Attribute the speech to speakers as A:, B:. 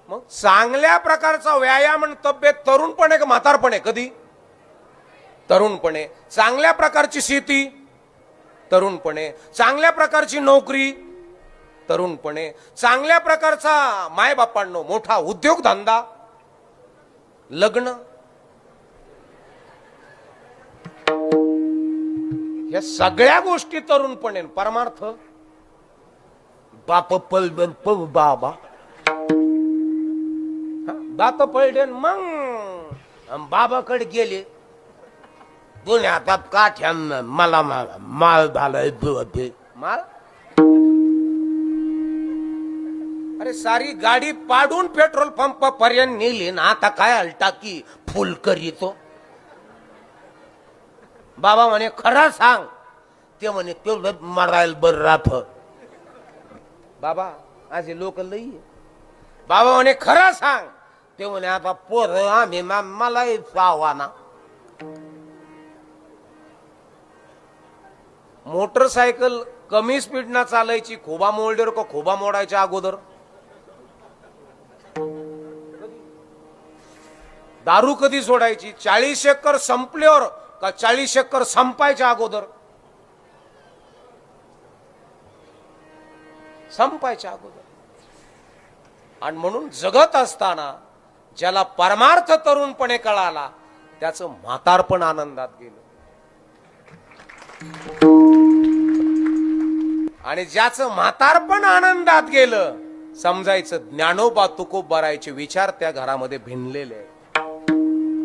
A: मग चांगल्या प्रकारचा व्यायाम आणि तब्येत तरुणपणे का म्हातारपणे? कधी तरुणपणे. चांगल्या प्रकारची शेती तरुणपणे. चांगल्या प्रकारची नोकरी तरुणपणे. चांगल्या प्रकारचा मायबापांनो मोठा उद्योगधंदा, लग्न, या सगळ्या गोष्टी तरुणपणे. परमार्थ बाप पलबन बाबा बाप पळडेन मग बाबाकडे गेले. दोन्ही हातात काठ्या, मला माल झालाय माल. अरे सारी गाडी पाडून पेट्रोल पंप पर्यंत नेली ना, आता काय अलटाकी फुल करीतो. बाबा म्हणे खरा सांग. ते म्हणे तेवढं मरायला बर राफ. बाबा असे लोक लई. बाबा म्हणे खरा सांग. ते म्हणे आता पोर आम्ही मला आव्हाना. मोटरसायकल कमी स्पीडना चालायची खोबा मोडल्यावर का खोबा मोडायच्या अगोदर? दारू कधी सोडायची? 40 एकर संपल्यावर का 40 एकर संपायच्या अगोदर? संपायच्या अगोदर. आणि म्हणून जगत असताना ज्याला परमार्थ तरुणपणे कळाला त्याचं म्हातारपण आनंदात गेलं. आणि ज्याचं म्हातारपण आनंदात गेलं समजायचं ज्ञानोबा तुकोबारायचे विचार त्या घरामध्ये भिनलेले आहे.